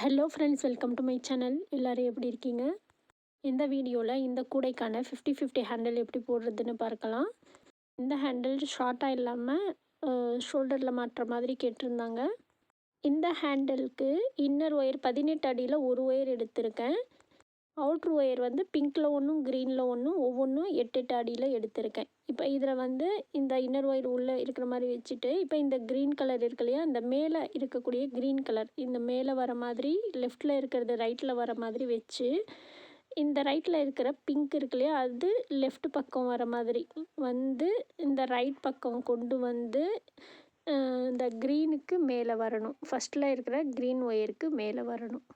Hello friends, welcome to my channel. எல்லோரும் எப்படி இருக்கீங்க? இந்த வீடியோவில் இந்த கூடைக்கான 50-50 ஹேண்டில் எப்படி போடுறதுன்னு பார்க்கலாம். இந்த ஹேண்டில் ஷார்ட்டாக இல்லாமல் ஷோல்டரில் மாட்டுற மாதிரி கேட்டிருந்தாங்க. இந்த ஹேண்டிலுக்கு இன்னர் ஒயர் 18 அடியில் ஒரு ஒயர் எடுத்திருக்கேன். அவுட்ரு ஒயர் வந்து பிங்க்கில் ஒன்றும் க்ரீனில் ஒவ்வொன்றும் 8 அடியில் எடுத்திருக்கேன். இப்போ இதில் இந்த இன்னர் ஒயர் உள்ளே இருக்கிற மாதிரி வச்சுட்டு, இப்போ இந்த க்ரீன் கலர் இருக்கு இல்லையா, இந்த மேலே இருக்கக்கூடிய க்ரீன் கலர் இந்த மேலே வர மாதிரி, லெஃப்டில் இருக்கிறது ரைட்டில் வர மாதிரி வச்சு, இந்த ரைட்டில் இருக்கிற பிங்க் இருக்கு இல்லையா, அது லெஃப்ட் பக்கம் வர மாதிரி இந்த ரைட் பக்கம் கொண்டு இந்த க்ரீனுக்கு மேலே வரணும். ஃபஸ்ட்டில் இருக்கிற க்ரீன் ஒயருக்கு மேலே வரணும்.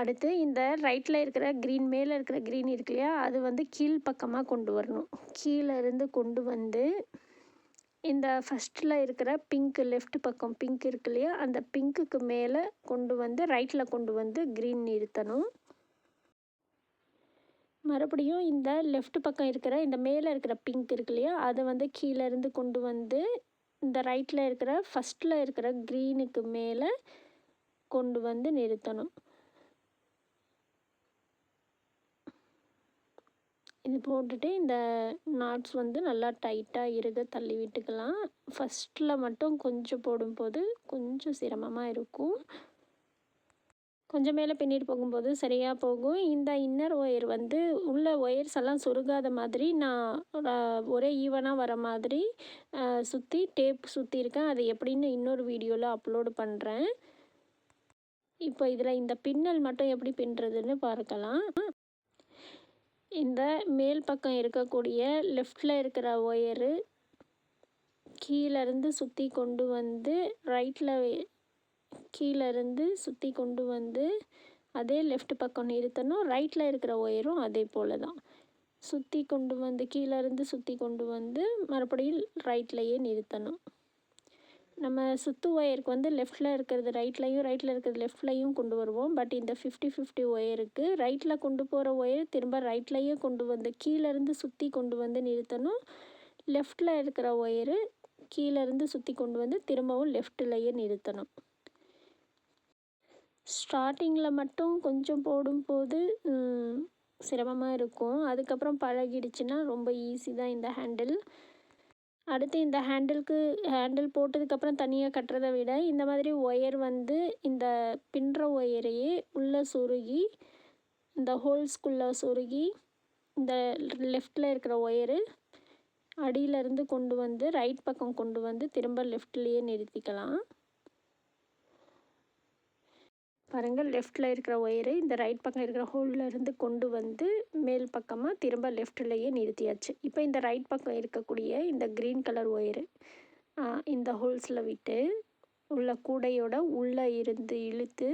அடுத்து இந்த ரைட்டில் இருக்கிற க்ரீன், மேலே இருக்கிற க்ரீன் இருக்கு இல்லையா, அது கீழ் பக்கமாக கொண்டு வரணும். கீழே இருந்து கொண்டு இந்த ஃபஸ்ட்டில் இருக்கிற பிங்க், லெஃப்ட் பக்கம் பிங்க் இருக்கு இல்லையா, அந்த பிங்க்குக்கு மேலே ரைட்டில் கொண்டு க்ரீன் நிறுத்தணும். மறுபடியும் இந்த லெஃப்ட் பக்கம் இருக்கிற இந்த மேலே இருக்கிற பிங்க் இருக்கு இல்லையா, அதை கீழே இருந்து கொண்டு இந்த ரைட்டில் இருக்கிற ஃபஸ்ட்டில் இருக்கிற க்ரீனுக்கு மேலே கொண்டு நிறுத்தணும். இது போட்டுட்டு இந்த நாட்ஸ் நல்லா டைட்டாக இறுக தள்ளி விட்டுக்கலாம். ஃபஸ்ட்டில் மட்டும் கொஞ்சம் போடும்போது கொஞ்சம் சிரமமாக இருக்கும். கொஞ்சம் மேலே பின்னிட்டு போகும்போது சரியாக போகும். இந்த இன்னர் ஒயர் உள்ள ஒயர்ஸ் எல்லாம் சொருகாத மாதிரி நான் ஒரே ஈவனாக வர மாதிரி டேப் சுற்றியிருக்கேன். அது எப்படின்னு இன்னொரு வீடியோவில் அப்லோடு பண்ணுறேன். இப்போ இதில் இந்த பின்னல் மட்டும் எப்படி பின்னுறதுன்னு பார்க்கலாம். இந்த மேல் பக்கம் இருக்கக்கூடிய லெஃப்டில் இருக்கிற ஒயரு கீழேருந்து சுற்றி கொண்டு ரைட்டில் கீழேருந்து சுற்றி கொண்டு அதே லெஃப்ட் பக்கம் நிறுத்தணும். ரைட்டில் இருக்கிற ஒயரும் அதே போல் தான் சுற்றி கொண்டு கீழேருந்து சுற்றி கொண்டு மறுபடியும் ரைட்லேயே நிறுத்தணும். நம்ம சுற்று ஒயருக்கு லெஃப்டில் இருக்கிறது ரைட்லையும், ரைட்டில் இருக்கிறது லெஃப்ட்லையும் கொண்டு வருவோம். பட் இந்த 50-50 ஒயருக்கு ரைட்டில் கொண்டு போகிற ஒயர் திரும்ப ரைட்லையே கொண்டு கீழேருந்து சுற்றி கொண்டு நிறுத்தணும். லெஃப்டில் இருக்கிற ஒயரு கீழேருந்து சுற்றி கொண்டு திரும்பவும் லெஃப்ட்லேயே நிறுத்தணும். ஸ்டார்டிங்கில் மட்டும் கொஞ்சம் போடும்போது சிரமமாக இருக்கும். அதுக்கப்புறம் பழகிடுச்சுன்னா ரொம்ப ஈஸி தான் இந்த ஹேண்டில். அடுத்து இந்த ஹேண்டில் போட்டதுக்கப்புறம் தனியாக கட்டுறதை விட இந்த மாதிரி ஒயர் இந்த பின்னுற ஒயரையே உள்ளே சொருகி, இந்த ஹோல்ஸ்குள்ளே சொருகி, இந்த லெஃப்டில் இருக்கிற ஒயரு அடியிலேருந்து கொண்டு ரைட் பக்கம் கொண்டு திரும்ப லெஃப்ட்லேயே நிறுத்திக்கலாம். பாருங்கள், லெஃப்டில் இருக்கிற ஒயரு இந்த ரைட் பக்கம் இருக்கிற ஹோலில் இருந்து கொண்டு மேல் பக்கமாக திரும்ப லெஃப்ட்லேயே நிறுத்தியாச்சு. இப்போ இந்த ரைட் பக்கம் இருக்கக்கூடிய இந்த க்ரீன் கலர் ஒயரு இந்த ஹோல்ஸில் விட்டு உள்ள கூடையோட உள்ளே இருந்து இழுத்து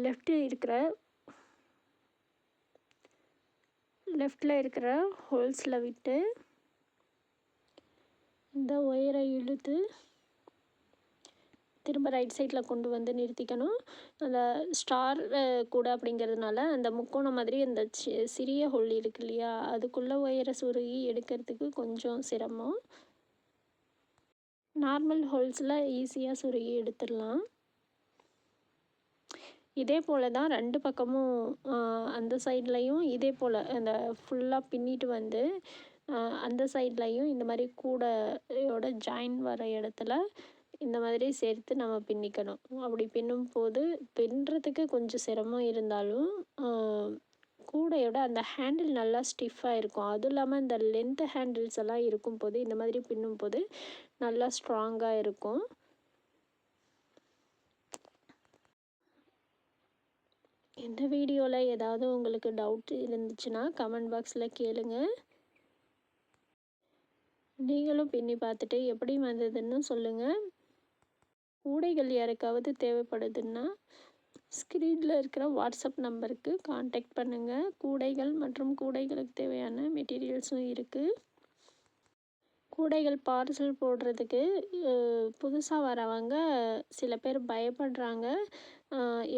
லெஃப்டில் இருக்கிற ஹோல்ஸில் விட்டு இந்த ஒயரை இழுத்து திரும்ப ரைட் சைடில் கொண்டு நிறுத்திக்கணும். அந்த ஸ்டார் கூட அப்படிங்கிறதுனால அந்த முக்கோணம் மாதிரி அந்த சிறிய ஹோல் இருக்கு இல்லையா, அதுக்குள்ளே ஒயரை சொருகி எடுக்கிறதுக்கு கொஞ்சம் சிரமம். நார்மல் ஹோல்ஸில் ஈஸியாக சொருகி எடுத்துடலாம். இதே போல் தான் ரெண்டு பக்கமும் அந்த சைட்லேயும் இதே போல் அந்த ஃபுல்லாக பின்னிட்டு அந்த சைட்லேயும் இந்த மாதிரி கூடையோட ஜாயின் வர இடத்துல இந்த மாதிரி சேர்த்து நம்ம பின்னிக்கணும். அப்படி பின்னுறதுக்கு கொஞ்சம் சிரமம் இருந்தாலும் கூடையோட அந்த ஹேண்டில் நல்லா ஸ்டிஃபாக இருக்கும். அதுவும் இல்லாமல் இந்த லென்த் ஹேண்டில்ஸ் எல்லாம் இருக்கும்போது இந்த மாதிரி பின்னும்போது நல்லா ஸ்ட்ராங்காக இருக்கும். இந்த வீடியோவில் ஏதாவது உங்களுக்கு டவுட் இருந்துச்சுன்னா கமெண்ட் பாக்ஸில் கேளுங்க. நீங்களும் பின்னி பார்த்துட்டு எப்படி வந்ததுன்னு சொல்லுங்கள். கூடைகள் யாருக்காவது தேவைப்படுதுன்னா ஸ்க்ரீனில் இருக்கிற வாட்ஸ்அப் நம்பருக்கு காண்டாக்ட் பண்ணுங்கள். கூடைகள் மற்றும் கூடைகளுக்கு தேவையான மெட்டீரியல்ஸும் இருக்குது. கூடைகள் பார்சல் போடுறதுக்கு புதுசாக வரவங்க சில பேர் பயப்படுறாங்க.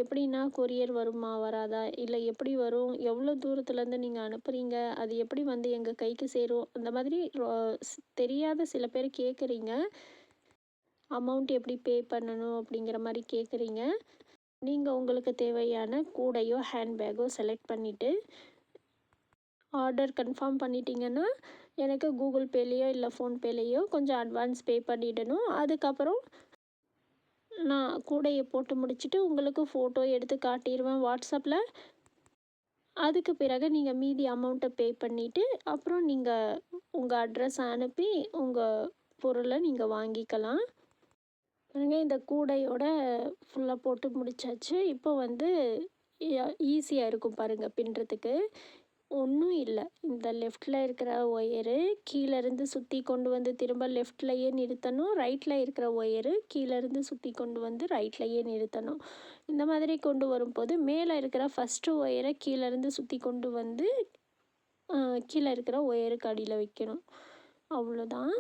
எப்படின்னா கொரியர் வருமா வராதா, இல்லை எப்படி வரும், எவ்வளோ தூரத்துலேருந்து நீங்கள் அனுப்புகிறீங்க, அது எப்படி எங்கள் கைக்கு சேரும், அந்த மாதிரி தெரியாத சில பேர் கேட்குறீங்க. அமௌண்ட் எப்படி பே பண்ணணும் அப்படிங்கிற மாதிரி கேட்குறீங்க. நீங்கள் உங்களுக்கு தேவையான கூடையோ ஹேண்ட்பேக்கோ செலக்ட் பண்ணிவிட்டு ஆர்டர் கன்ஃபார்ம் பண்ணிட்டீங்கன்னா எனக்கு கூகுள் பேலேயோ இல்லை ஃபோன்பேலேயோ கொஞ்சம் அட்வான்ஸ் பே பண்ணிடணும். அதுக்கப்புறம் நான் கூடையை போட்டு முடிச்சுட்டு உங்களுக்கு ஃபோட்டோ எடுத்து காட்டிடுவேன் வாட்ஸ்அப்பில். அதுக்கு பிறகு நீங்கள் மீதி அமௌண்ட்டை பே பண்ணிவிட்டு அப்புறம் நீங்கள் உங்கள் அட்ரஸ் அனுப்பி உங்கள் பொருளை நீங்கள் வாங்கிக்கலாம். பாருங்க, இந்த கூடையோட ஃபுல்லாக போட்டு முடிச்சாச்சு. இப்போ வந்து ஈஸியாக இருக்கும் பாருங்கள் பின்னுறதுக்கு. ஒன்றும் இல்லை, இந்த லெஃப்டில் இருக்கிற ஒயரு கீழேருந்து சுற்றி கொண்டு வந்து திரும்ப லெஃப்ட்லையே நிறுத்தணும். ரைட்டில் இருக்கிற ஒயரு கீழேருந்து சுற்றி கொண்டு வந்து ரைட்லையே நிறுத்தணும். இந்த மாதிரி கொண்டு வரும்போது மேலே இருக்கிற ஃபஸ்ட்டு ஒயரை கீழேருந்து சுற்றி கொண்டு வந்து கீழே இருக்கிற ஒயருக்கு அடியில் வைக்கணும். அவ்வளோதான்.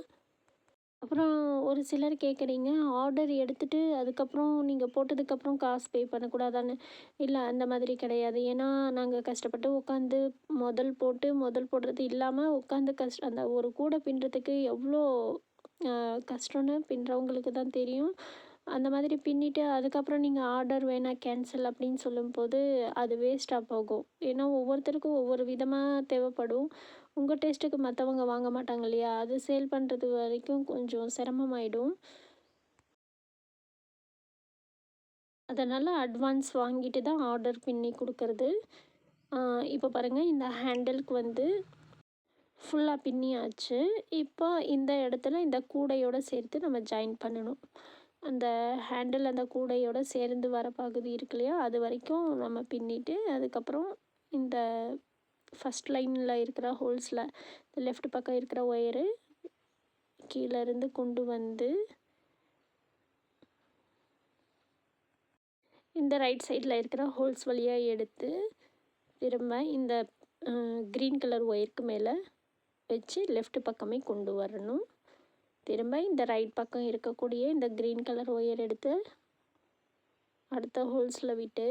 அப்புறம் ஒரு சிலர் கேட்குறீங்க, ஆர்டர் எடுத்துகிட்டு அதுக்கப்புறம் நீங்கள் போட்டதுக்கப்புறம் காசு பே பண்ணக்கூடாதான்னு. இல்லை, அந்த மாதிரி கிடையாது. ஏன்னா நாங்கள் கஷ்டப்பட்டு உட்காந்து முதல் போடுறது இல்லாமல் உட்காந்து அந்த ஒரு கூடை பின்னுறதுக்கு எவ்வளோ கஷ்டம்னு பின்னுறவங்களுக்கு தான் தெரியும். அந்த மாதிரி பின்னிட்டு அதுக்கப்புறம் நீங்கள் ஆர்டர் வேணாம் கேன்சல் அப்படின்னு சொல்லும்போது அது வேஸ்ட்டாக போகும். ஏன்னா ஒவ்வொருத்தருக்கும் ஒவ்வொரு விதமாக தேவைப்படும். உங்கள் டேஸ்ட்டுக்கு மற்றவங்க வாங்க மாட்டாங்க இல்லையா? அது சேல் பண்ணுறது வரைக்கும் கொஞ்சம் சிரமமாயிடும். அதனால் அட்வான்ஸ் வாங்கிட்டு தான் ஆர்டர் பின்னி கொடுக்கறது. இப்போ பாருங்கள், இந்த ஹேண்டிலுக்கு வந்து ஃபுல்லாக பின்னியாச்சு. இப்போ இந்த இடத்துல இந்த கூடையோடு சேர்த்து நம்ம ஜாயின் பண்ணணும். அந்த ஹேண்டில் அந்த கூடையோடு சேர்ந்து வர பகுதி இருக்கு இல்லையா, அது வரைக்கும் நம்ம பின்னிட்டு அதுக்கப்புறம் இந்த ஃபஸ்ட் லைனில் இருக்கிற ஹோல்ஸில் லெஃப்ட் பக்கம் இருக்கிற ஒயரு கீழேருந்து கொண்டு வந்து இந்த ரைட் சைடில் இருக்கிற ஹோல்ஸ் வழியாக எடுத்து திரும்ப இந்த க்ரீன் கலர் ஒயருக்கு மேலே வச்சு லெஃப்ட் பக்கமே கொண்டு வரணும். திரும்ப இந்த ரைட் பக்கம் இருக்கக்கூடிய இந்த க்ரீன் கலர் ஒயர் எடுத்து அடுத்த ஹோல்ஸில் விட்டு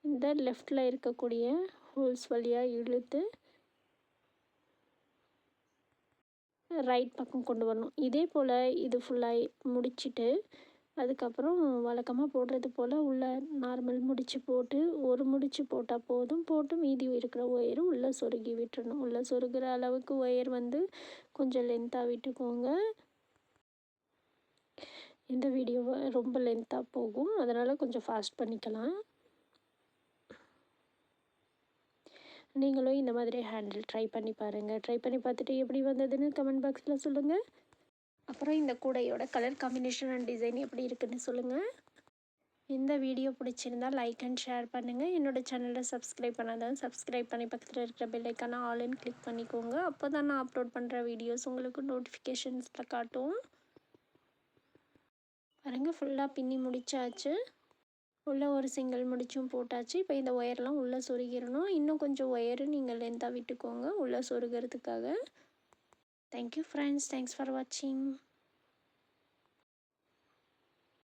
இந்த லெஃப்டில் இருக்கக்கூடிய ஹோல்ஸ் வழியாக இழுத்து ரைட் பக்கம் கொண்டு வரணும். இதே போல் இது ஃபுல்லாக முடிச்சுட்டு அதுக்கப்புறம் வழக்கமாக போடுறது போல் உள்ள நார்மல் முடிச்சு போட்டு ஒரு முடிச்சு போட்டால் போதும். போட்டு மீதி இருக்கிற ஒயரும் உள்ளே சொருகி விட்டுறணும். உள்ளே சொருகிற அளவுக்கு ஒயர் வந்து கொஞ்சம் லென்த்தாக விட்டுக்கோங்க. இந்த வீடியோவை ரொம்ப லென்த்தாக போகும், அதனால் கொஞ்சம் ஃபாஸ்ட் பண்ணிக்கலாம். நீங்களும் இந்த மாதிரி ஹேண்டில் ட்ரை பண்ணி பாருங்கள். ட்ரை பண்ணி பார்த்துட்டு எப்படி வந்ததுன்னு கமெண்ட் பாக்ஸில் சொல்லுங்கள். அப்புறம் இந்த கூடையோட கலர் காம்பினேஷன் அண்ட் டிசைன் எப்படி இருக்குன்னு சொல்லுங்கள். இந்த வீடியோ பிடிச்சிருந்தால் லைக் அண்ட் ஷேர் பண்ணுங்கள். என்னோடய சேனலை சப்ஸ்கிரைப் பண்ணாதான் சப்ஸ்கிரைப் பண்ணி பக்கத்தில் இருக்கிற பெல் ஐக்கான ஆல்னு கிளிக் பண்ணிக்கோங்க. அப்போ தான் நான் அப்லோட் பண்ணுற வீடியோஸ் உங்களுக்கு நோட்டிஃபிகேஷன்ஸில் காட்டும். பாருங்கள், ஃபுல்லாக பின்னி முடிச்சாச்சு. உள்ளே ஒரு சிங்கிள் முடிச்சும் போட்டாச்சு. இப்போ இந்த ஒயர்லாம் உள்ளே சொருகிடணும். இன்னும் கொஞ்சம் ஒயரு நீங்கள் லென்த்தாக விட்டுக்கோங்க உள்ளே சொருகிறதுக்காக. தேங்க்யூ ஃப்ரெண்ட்ஸ், தேங்க்ஸ் ஃபார் வாட்சிங்.